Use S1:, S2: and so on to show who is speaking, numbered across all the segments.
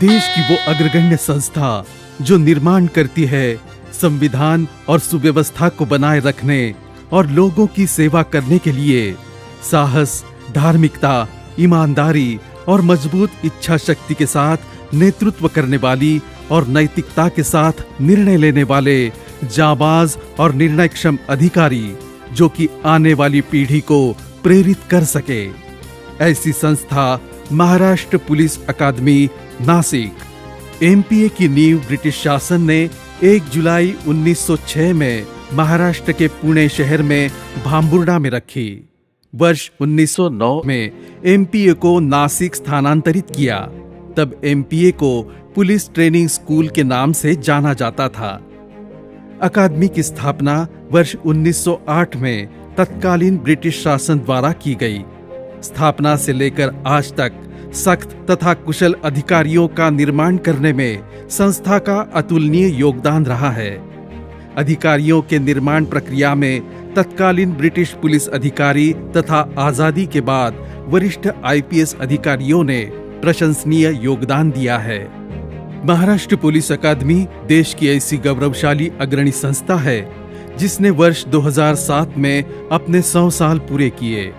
S1: देश की वो अग्रगण्य संस्था जो निर्माण करती है संविधान और सुव्यवस्था को बनाए रखने और लोगों की सेवा करने के लिए साहस, धार्मिकता, ईमानदारी और मजबूत इच्छा शक्ति के साथ नेतृत्व करने वाली और नैतिकता के साथ निर्णय लेने वाले जाबाज और निर्णयक्षम अधिकारी जो कि आने वाली पीढ़ी को प्रेरित कर सके, ऐसी संस्था महाराष्ट्र पुलिस अकादमी नासिक। एमपीए की नींव ब्रिटिश शासन ने 1 जुलाई 1906 में महाराष्ट्र के पुणे शहर में भांबुर्डा में रखी। वर्ष 1909 में एमपीए को नासिक स्थानांतरित किया। तब एमपीए को पुलिस ट्रेनिंग स्कूल के नाम से जाना जाता था। अकादमी की स्थापना वर्ष 1908 में तत्कालीन ब्रिटिश शासन द्वारा की गई। स्थापना से लेकर आज तक सख्त तथा कुशल अधिकारियों का निर्माण करने में संस्था का अतुलनीय योगदान रहा है। अधिकारियों के निर्माण प्रक्रिया में तत्कालीन ब्रिटिश पुलिस अधिकारी तथा आजादी के बाद वरिष्ठ आईपीएस अधिकारियों ने प्रशंसनीय योगदान दिया है। महाराष्ट्र पुलिस अकादमी देश की ऐसी गौरवशाली अग्रणी संस्था है जिसने वर्ष 2007 में अपने 100 साल पूरे किए।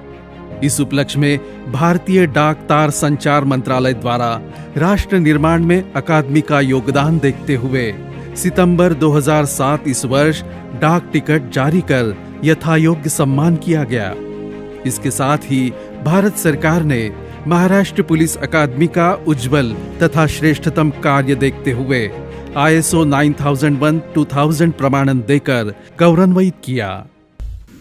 S1: इस उपलक्ष्य में भारतीय डाक तार संचार मंत्रालय द्वारा राष्ट्र निर्माण में अकादमी का योगदान देखते हुए सितंबर 2007 इस वर्ष डाक टिकट जारी कर यथायोग्य सम्मान किया गया। इसके साथ ही भारत सरकार ने महाराष्ट्र पुलिस अकादमी का उज्जवल तथा श्रेष्ठतम कार्य देखते हुए ISO 9001:2000 प्रमाणन देकर गौरवान्वित किया।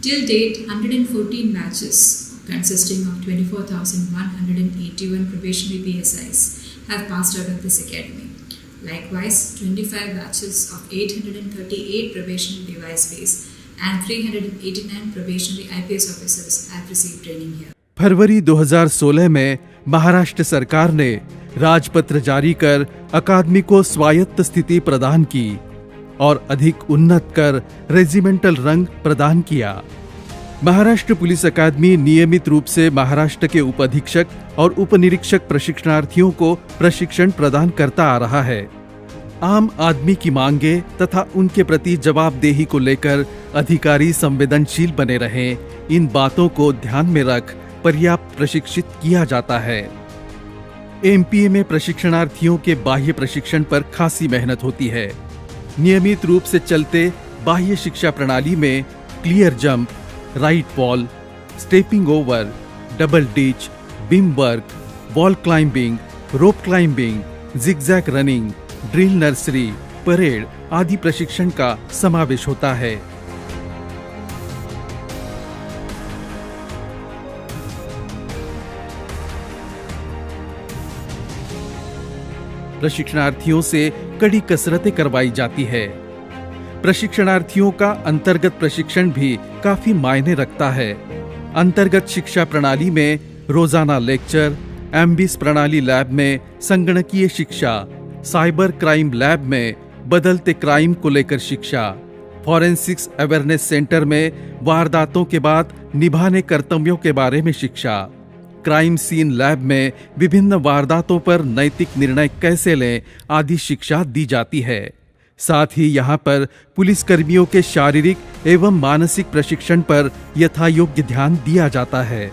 S2: Till date, 114 batches consisting of 24,181 probationary PSIs have passed out of this academy. Likewise, 25 batches of 838 probationary device-based and 389 probationary IPS officers have received training here.
S1: फरवरी 2016 में महाराष्ट्र सरकार ने राजपत्र जारी कर अकादमी को स्वायत्त स्थिति प्रदान की और अधिक उन्नत कर रेजिमेंटल रंग प्रदान किया। महाराष्ट्र पुलिस अकादमी नियमित रूप से महाराष्ट्र के उप अधीक्षक और उप निरीक्षक प्रशिक्षणार्थियों को प्रशिक्षण प्रदान करता आ रहा है। आम आदमी की मांगे तथा उनके प्रति जवाबदेही को लेकर अधिकारी संवेदनशील बने रहें, इन बातों को ध्यान में रख पर्याप्त प्रशिक्षित किया जाता है। एमपीए में प्रशिक्षणार्थियों के बाह्य प्रशिक्षण पर खासी मेहनत होती है। नियमित रूप से चलते बाह्य शिक्षा प्रणाली में clear jump, right wall, stepping over, double ditch, beam work, wall climbing, rope climbing, zigzag running, drill nursery, parade आदि प्रशिक्षण का समावेश होता है। प्रशिक्षणार्थियों से कड़ी कसरतें करवाई जाती है। प्रशिक्षणार्थियों का अंतर्गत प्रशिक्षण भी काफी मायने रखता है। अंतर्गत शिक्षा प्रणाली में रोजाना लेक्चर, एमबीएस प्रणाली लैब में संगणकीय शिक्षा, साइबर क्राइम लैब में बदलते क्राइम को लेकर शिक्षा, फॉरेंसिक्स अवेयरनेस सेंटर में वारदातों के बाद निभाने कर्तव्यों के बारे में शिक्षा, क्राइम सीन लैब में विभिन्न वारदातों पर नैतिक निर्णय कैसे लें आदि शिक्षा दी जाती है। साथ ही यहाँ पर पुलिस कर्मियों के शारीरिक एवं मानसिक प्रशिक्षण पर यथायोग्य ध्यान दिया जाता है।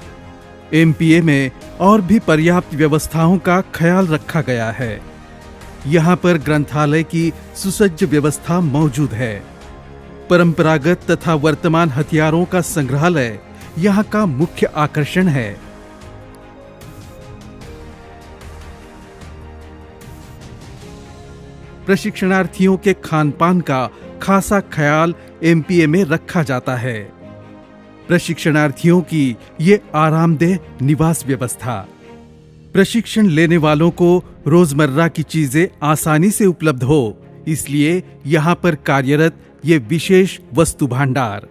S1: एमपीए में और भी पर्याप्त व्यवस्थाओं का ख्याल रखा गया है। यहाँ पर ग्रंथालय की सुसज्ज व्यवस्था मौजूद है। परंपरागत तथा वर्तमान हथियारों का संग्रहालय यहाँ का मुख्य आकर्षण है। प्रशिक्षणार्थियों के खानपान का खासा ख्याल एमपीए में रखा जाता है। प्रशिक्षणार्थियों की ये आरामदेह निवास व्यवस्था, प्रशिक्षण लेने वालों को रोजमर्रा की चीजें आसानी से उपलब्ध हो, इसलिए यहाँ पर कार्यरत ये विशेष वस्तु भंडार।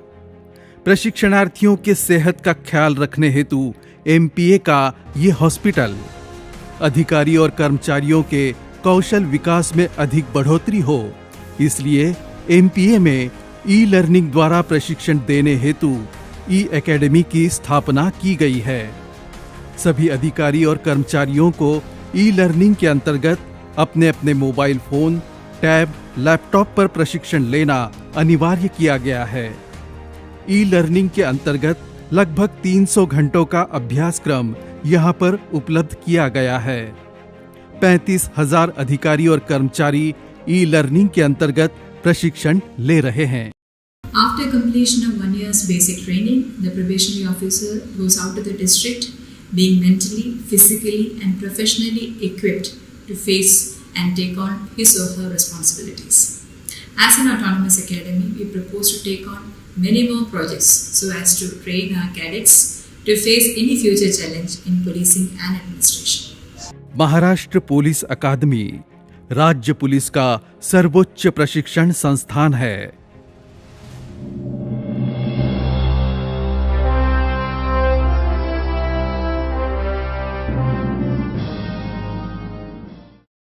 S1: प्रशिक्षणार्थियों के सेहत का ख्याल रखने हेतु एमपीए का ये हॉस्पिटल, अधिकारी और कर्मचारियों के कौशल विकास में अधिक बढ़ोतरी हो, इसलिए एमपीए में ई लर्निंग द्वारा प्रशिक्षण देने हेतु ई एकेडमी की स्थापना की गई है। सभी अधिकारी और कर्मचारियों को ई लर्निंग के अंतर्गत अपने अपने मोबाइल फोन, टैब, लैपटॉप पर प्रशिक्षण लेना अनिवार्य किया गया है। ई लर्निंग के अंतर्गत लगभग 300 घंटों का अभ्यासक्रम यहाँ पर उपलब्ध किया गया है। 35,000 अधिकारी और कर्मचारी ई लर्निंग के अंतर्गत प्रशिक्षण ले रहे हैं।
S2: After completion of 1 year's basic training, the probationary officer goes out to the district, being mentally, physically, and professionally equipped to face and take on his or her responsibilities. As an autonomous academy, we propose to take on many more projects so as to train our cadets to face any future challenge in policing and administration.
S1: Maharashtra police अकादमी राज्य police का सर्वोच्च प्रशिक्षण संस्थान है।